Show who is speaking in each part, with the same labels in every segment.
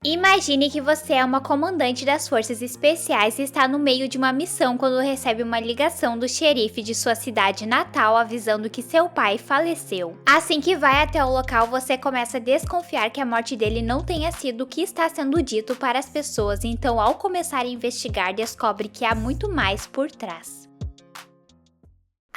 Speaker 1: Imagine que você é uma comandante das forças especiais e está no meio de uma missão quando recebe uma ligação do xerife de sua cidade natal avisando que seu pai faleceu. Assim que vai até o local, você começa a desconfiar que a morte dele não tenha sido o que está sendo dito para as pessoas, então ao começar a investigar, descobre que há muito mais por trás.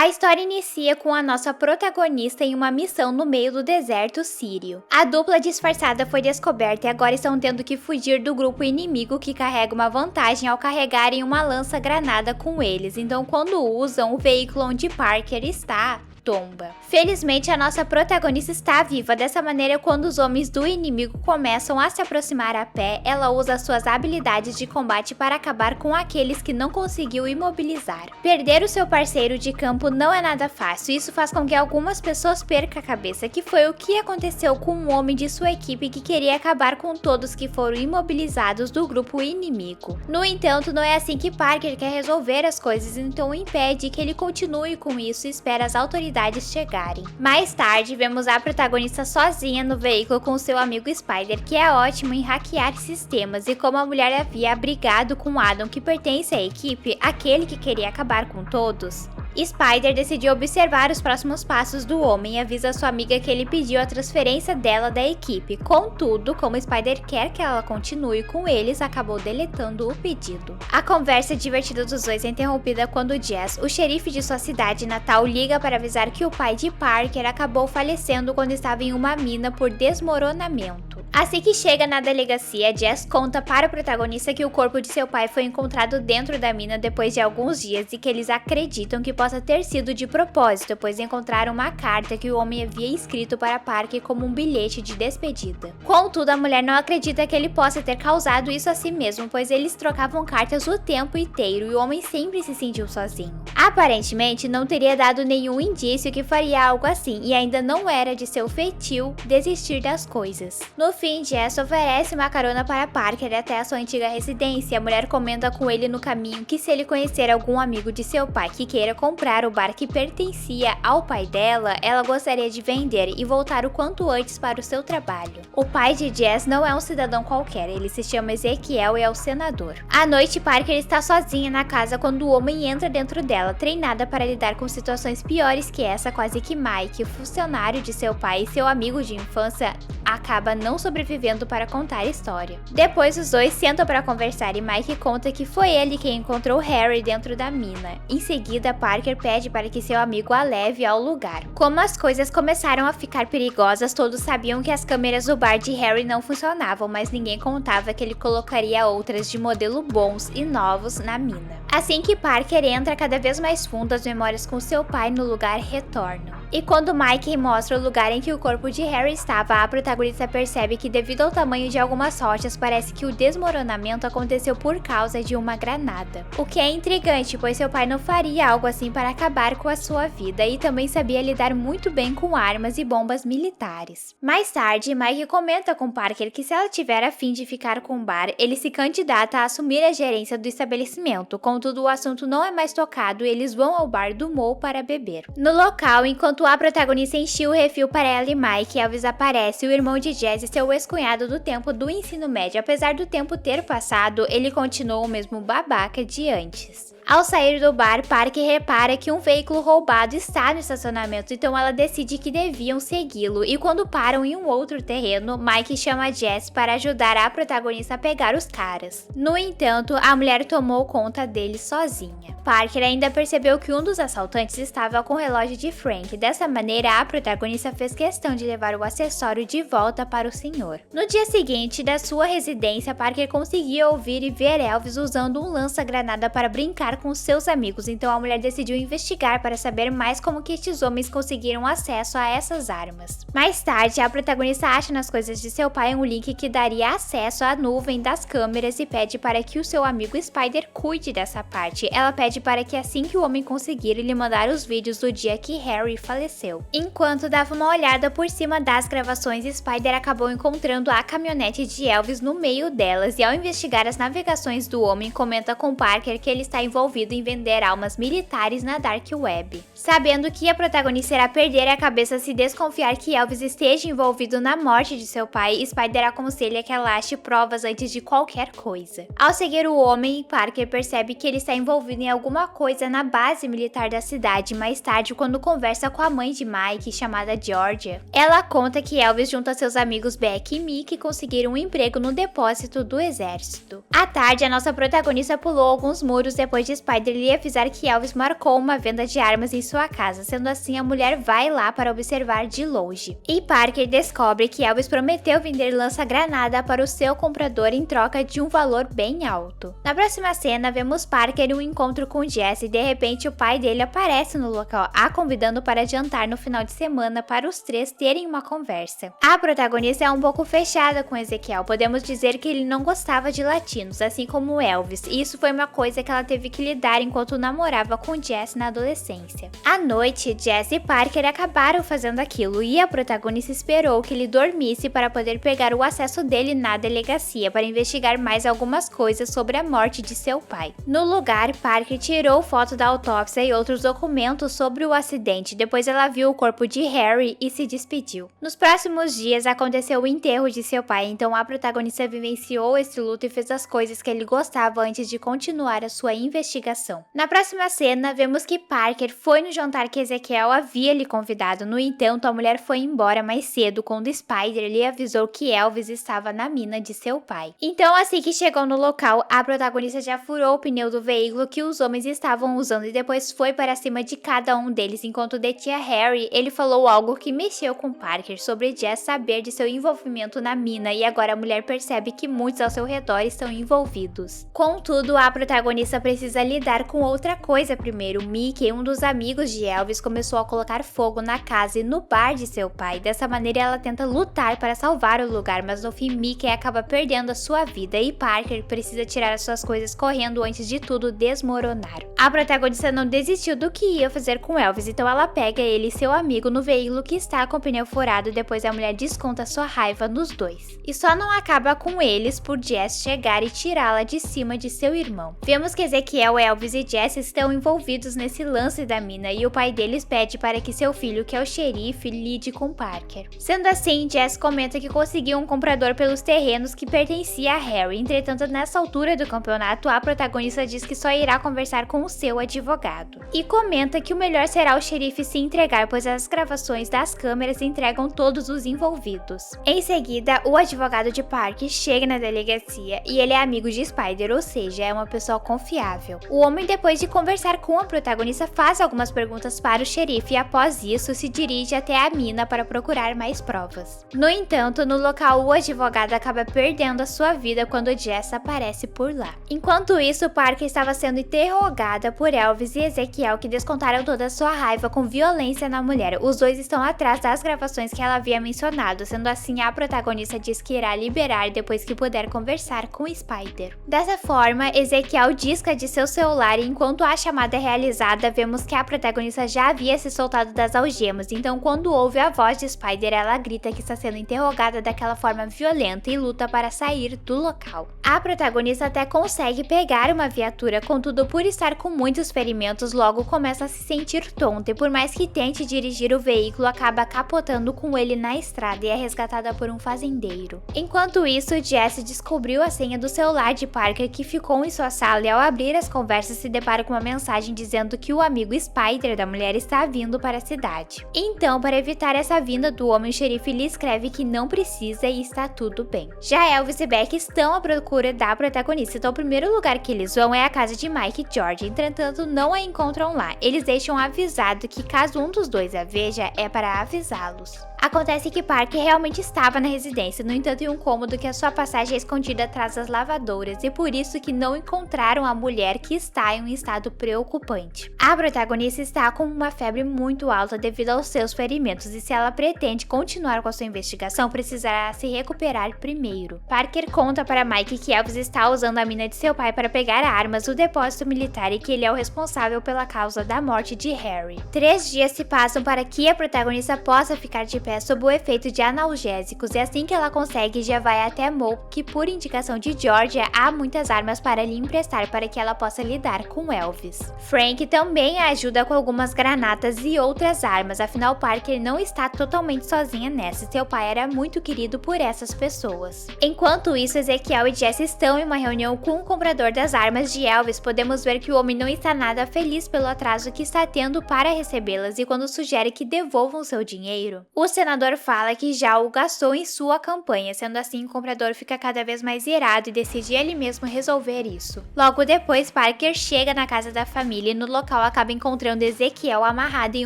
Speaker 1: A história inicia com a nossa protagonista em uma missão no meio do deserto sírio. A dupla disfarçada foi descoberta e agora estão tendo que fugir do grupo inimigo que carrega uma vantagem ao carregarem uma lança-granada com eles, então quando usam, o veículo onde Parker está tomba. Felizmente, a nossa protagonista está viva, dessa maneira quando os homens do inimigo começam a se aproximar a pé, ela usa suas habilidades de combate para acabar com aqueles que não conseguiu imobilizar. Perder o seu parceiro de campo não é nada fácil, isso faz com que algumas pessoas percam a cabeça, que foi o que aconteceu com um homem de sua equipe que queria acabar com todos que foram imobilizados do grupo inimigo. No entanto, não é assim que Parker quer resolver as coisas, então impede que ele continue com isso e espera as autoridades chegarem. Mais tarde, vemos a protagonista sozinha no veículo com seu amigo Spider, que é ótimo em hackear sistemas, e como a mulher havia brigado com Adam, que pertence à equipe, aquele que queria acabar com todos, Spider decidiu observar os próximos passos do homem e avisa sua amiga que ele pediu a transferência dela da equipe. Contudo, como Spider quer que ela continue com eles, acabou deletando o pedido. A conversa divertida dos dois é interrompida quando Jess, o xerife de sua cidade natal, liga para avisar que o pai de Parker acabou falecendo quando estava em uma mina por desmoronamento. Assim que chega na delegacia, Jess conta para o protagonista que o corpo de seu pai foi encontrado dentro da mina depois de alguns dias e que eles acreditam que possa ter sido de propósito, pois encontraram uma carta que o homem havia escrito para Parker como um bilhete de despedida. Contudo, a mulher não acredita que ele possa ter causado isso a si mesmo, pois eles trocavam cartas o tempo inteiro e o homem sempre se sentiu sozinho. Aparentemente, não teria dado nenhum indício que faria algo assim e ainda não era de seu feitio desistir das coisas. No fim, Jess oferece uma carona para Parker até a sua antiga residência. A mulher comenta com ele no caminho que se ele conhecer algum amigo de seu pai que queira comprar o bar que pertencia ao pai dela, ela gostaria de vender e voltar o quanto antes para o seu trabalho. O pai de Jess não é um cidadão qualquer, ele se chama Ezequiel e é o senador. À noite, Parker está sozinha na casa quando o homem entra dentro dela, treinada para lidar com situações piores que essa, quase que Mike, o funcionário de seu pai e seu amigo de infância, acaba não sobrevivendo para contar a história. Depois os dois sentam para conversar e Mike conta que foi ele quem encontrou Harry dentro da mina. Em seguida, Parker pede para que seu amigo a leve ao lugar. Como as coisas começaram a ficar perigosas, todos sabiam que as câmeras do bar de Harry não funcionavam, mas ninguém contava que ele colocaria outras de modelo bons e novos na mina. Assim que Parker entra cada vez mais fundo, as memórias com seu pai no lugar retornam. E quando Mike mostra o lugar em que o corpo de Harry estava, a protagonista percebe que devido ao tamanho de algumas rochas, parece que o desmoronamento aconteceu por causa de uma granada. O que é intrigante, pois seu pai não faria algo assim para acabar com a sua vida e também sabia lidar muito bem com armas e bombas militares. Mais tarde, Mike comenta com Parker que se ela tiver a fim de ficar com o bar, ele se candidata a assumir a gerência do estabelecimento. Contudo, o assunto não é mais tocado e eles vão ao bar do Mo para beber. No local, enquanto a protagonista enchia o refil para ela e Mike, Elvis aparece, o irmão de Jess e seu ex-cunhado do tempo do ensino médio. Apesar do tempo ter passado, ele continuou o mesmo babaca de antes. Ao sair do bar, Parker repara que um veículo roubado está no estacionamento, então ela decide que deviam segui-lo, e quando param em um outro terreno, Mike chama Jess para ajudar a protagonista a pegar os caras. No entanto, a mulher tomou conta dele sozinha. Parker ainda percebeu que um dos assaltantes estava com o relógio de Frank. Dessa maneira, a protagonista fez questão de levar o acessório de volta para o senhor. No dia seguinte, da sua residência, Parker conseguia ouvir e ver Elvis usando um lança-granada para brincar com seus amigos, então a mulher decidiu investigar para saber mais como que estes homens conseguiram acesso a essas armas. Mais tarde, a protagonista acha nas coisas de seu pai um link que daria acesso à nuvem das câmeras e pede para que o seu amigo Spider cuide dessa parte. Ela pede para que assim que o homem conseguir, lhe mandar os vídeos do dia que Harry faleceu. Enquanto dava uma olhada por cima das gravações, Spider acabou encontrando a caminhonete de Elvis no meio delas e ao investigar as navegações do homem, comenta com Parker que ele está envolvido envolvido em vender almas militares na Dark Web. Sabendo que a protagonista irá perder a cabeça se desconfiar que Elvis esteja envolvido na morte de seu pai, Spider aconselha que ela ache provas antes de qualquer coisa. Ao seguir o homem, Parker percebe que ele está envolvido em alguma coisa na base militar da cidade. Mais tarde, quando conversa com a mãe de Mike, chamada Georgia, ela conta que Elvis junto a seus amigos Beck e Mickey conseguiram um emprego no depósito do exército. À tarde, a nossa protagonista pulou alguns muros depois de Spider lhe avisar que Elvis marcou uma venda de armas em sua casa. Sendo assim, a mulher vai lá para observar de longe. E Parker descobre que Elvis prometeu vender lança-granada para o seu comprador em troca de um valor bem alto. Na próxima cena, vemos Parker em um encontro com Jesse e de repente o pai dele aparece no local, a convidando para jantar no final de semana para os três terem uma conversa. A protagonista é um pouco fechada com Ezequiel, podemos dizer que ele não gostava de latinos, assim como Elvis, e isso foi uma coisa que ela teve que lidar enquanto namorava com Jesse na adolescência. À noite, Jesse e Parker acabaram fazendo aquilo e a protagonista esperou que ele dormisse para poder pegar o acesso dele na delegacia para investigar mais algumas coisas sobre a morte de seu pai. No lugar, Parker tirou foto da autópsia e outros documentos sobre o acidente, depois ela viu o corpo de Harry e se despediu. Nos próximos dias aconteceu o enterro de seu pai, então a protagonista vivenciou esse luto e fez as coisas que ele gostava antes de continuar a sua investigação. Na próxima cena, vemos que Parker foi no jantar que Ezequiel havia lhe convidado, no entanto a mulher foi embora mais cedo quando Spider lhe avisou que Elvis estava na mina de seu pai. Então assim que chegou no local, a protagonista já furou o pneu do veículo que os homens estavam usando e depois foi para cima de cada um deles. Enquanto detinha Harry, ele falou algo que mexeu com Parker sobre Jess saber de seu envolvimento na mina e agora a mulher percebe que muitos ao seu redor estão envolvidos. Contudo, a protagonista precisa lidar com outra coisa primeiro. Mickey, um dos amigos de Elvis, começou a colocar fogo na casa e no bar de seu pai. Dessa maneira ela tenta lutar para salvar o lugar, mas no fim Mickey acaba perdendo a sua vida e Parker precisa tirar as suas coisas correndo antes de tudo desmoronar. A protagonista não desistiu do que ia fazer com Elvis, então ela pega ele e seu amigo no veículo que está com o pneu furado, depois a mulher desconta sua raiva nos dois. E só não acaba com eles por Jess chegar e tirá-la de cima de seu irmão. Vemos que Ezequiel, Elvis e Jess estão envolvidos nesse lance da mina e o pai deles pede para que seu filho, que é o xerife, lide com Parker. Sendo assim, Jess comenta que conseguiu um comprador pelos terrenos que pertencia a Harry. Entretanto, nessa altura do campeonato, a protagonista diz que só irá conversar com o seu advogado. E comenta que o melhor será o xerife se entregar, pois as gravações das câmeras entregam todos os envolvidos. Em seguida, o advogado de Parker chega na delegacia e ele é amigo de Spider, ou seja, é uma pessoa confiável. O homem, depois de conversar com a protagonista, faz algumas perguntas para o xerife e após isso se dirige até a mina para procurar mais provas. No entanto, no local o advogado acaba perdendo a sua vida quando Jess aparece por lá. Enquanto isso, Parker estava sendo interrogada por Elvis e Ezequiel, que descontaram toda a sua raiva com violência na mulher. Os dois estão atrás das gravações que ela havia mencionado, sendo assim a protagonista diz que irá liberar depois que puder conversar com Spider. Dessa forma, Ezequiel disca de seu celular e enquanto a chamada é realizada, vemos que a protagonista já havia se soltado das algemas, então quando ouve a voz de Spider, ela grita que está sendo interrogada daquela forma violenta e luta para sair do local. A protagonista até consegue pegar uma viatura, contudo por estar com muitos ferimentos, logo começa a se sentir tonta e por mais que tente dirigir o veículo, acaba capotando com ele na estrada e é resgatada por um fazendeiro. Enquanto isso, Jesse descobriu a senha do celular de Parker que ficou em sua sala e ao abrir as conversas se depara com uma mensagem dizendo que o amigo Spider da mulher está vindo para a cidade. Então, para evitar essa vinda do homem, o xerife lhe escreve que não precisa e está tudo bem. Já Elvis e Beck estão à procura da protagonista, então o primeiro lugar que eles vão é a casa de Mike e George, entretanto não a encontram lá. Eles deixam avisado que caso um dos dois a veja, é para avisá-los. Acontece que Parker realmente estava na residência, no entanto em um cômodo que a sua passagem é escondida atrás das lavadoras e por isso que não encontraram a mulher que está em um estado preocupante. A protagonista está com uma febre muito alta devido aos seus ferimentos e se ela pretende continuar com a sua investigação, precisará se recuperar primeiro. Parker conta para Mike que Elvis está usando a mina de seu pai para pegar armas do depósito militar e que ele é o responsável pela causa da morte de Harry. 3 dias se passam para que a protagonista possa ficar de pé pé sob o efeito de analgésicos e assim que ela consegue já vai até Mo, que por indicação de Georgia há muitas armas para lhe emprestar para que ela possa lidar com Elvis. Frank também a ajuda com algumas granadas e outras armas, afinal Parker não está totalmente sozinha nessa e seu pai era muito querido por essas pessoas. Enquanto isso, Ezequiel e Jesse estão em uma reunião com o comprador das armas de Elvis, podemos ver que o homem não está nada feliz pelo atraso que está tendo para recebê-las e quando sugere que devolvam seu dinheiro, o senador fala que já o gastou em sua campanha, sendo assim o comprador fica cada vez mais irado e decide ele mesmo resolver isso. Logo depois, Parker chega na casa da família e no local acaba encontrando Ezequiel amarrado em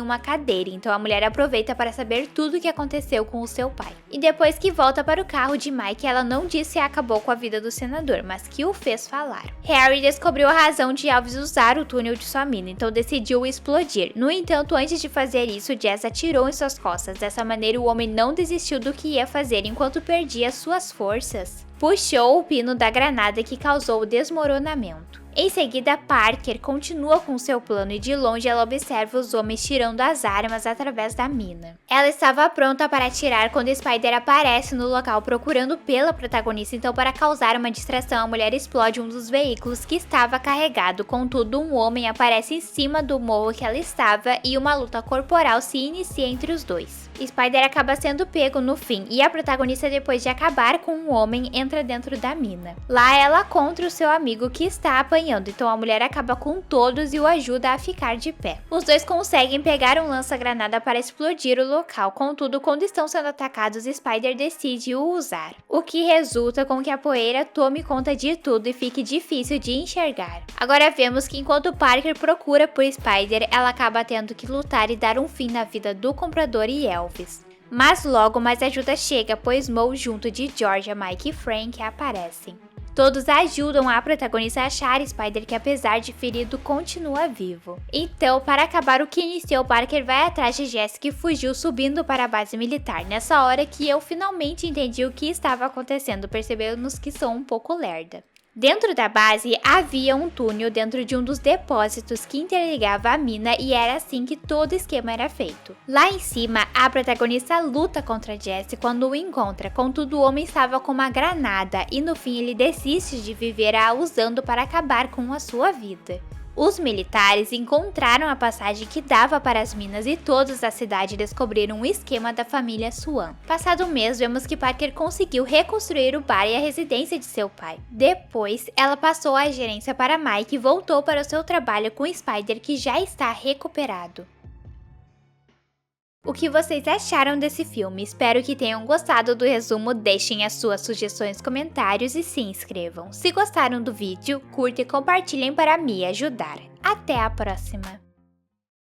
Speaker 1: uma cadeira, então a mulher aproveita para saber tudo o que aconteceu com o seu pai. E depois que volta para o carro de Mike, ela não diz se acabou com a vida do senador, mas que o fez falar. Harry descobriu a razão de Elvis usar o túnel de sua mina, então decidiu explodir. No entanto, antes de fazer isso, Jess atirou em suas costas. Dessa maneira, o homem não desistiu do que ia fazer enquanto perdia suas forças. Puxou o pino da granada que causou o desmoronamento. Em seguida, Parker continua com seu plano e de longe ela observa os homens tirando as armas através da mina. Ela estava pronta para atirar quando Spider aparece no local procurando pela protagonista, então para causar uma distração a mulher explode um dos veículos que estava carregado, contudo um homem aparece em cima do morro que ela estava e uma luta corporal se inicia entre os dois. Spider acaba sendo pego no fim e a protagonista, depois de acabar com um homem, entra dentro da mina. Lá ela contra o seu amigo que está apanhando, então a mulher acaba com todos e o ajuda a ficar de pé. Os dois conseguem pegar um lança-granada para explodir o local, contudo quando estão sendo atacados, Spider decide o usar, o que resulta com que a poeira tome conta de tudo e fique difícil de enxergar. Agora vemos que enquanto Parker procura por Spider, ela acaba tendo que lutar e dar um fim na vida do comprador e Elvis. Mas logo mais ajuda chega, pois Mo junto de Georgia, Mike e Frank aparecem. Todos ajudam a protagonista a achar Spider, que apesar de ferido continua vivo. Então, para acabar o que iniciou, Parker vai atrás de Jess, que fugiu subindo para a base militar. Nessa hora que eu finalmente entendi o que estava acontecendo, percebemos que sou um pouco lerda. Dentro da base havia um túnel dentro de um dos depósitos que interligava a mina e era assim que todo o esquema era feito. Lá em cima, a protagonista luta contra Jesse quando o encontra, contudo o homem estava com uma granada e no fim ele desiste de viver a usando para acabar com a sua vida. Os militares encontraram a passagem que dava para as minas e todos da cidade descobriram um esquema da família Swan. Passado um mês, vemos que Parker conseguiu reconstruir o bar e a residência de seu pai. Depois, ela passou a gerência para Mike e voltou para o seu trabalho com Spider, que já está recuperado. O que vocês acharam desse filme? Espero que tenham gostado do resumo, deixem as suas sugestões, comentários e se inscrevam. Se gostaram do vídeo, curtem e compartilhem para me ajudar. Até a próxima!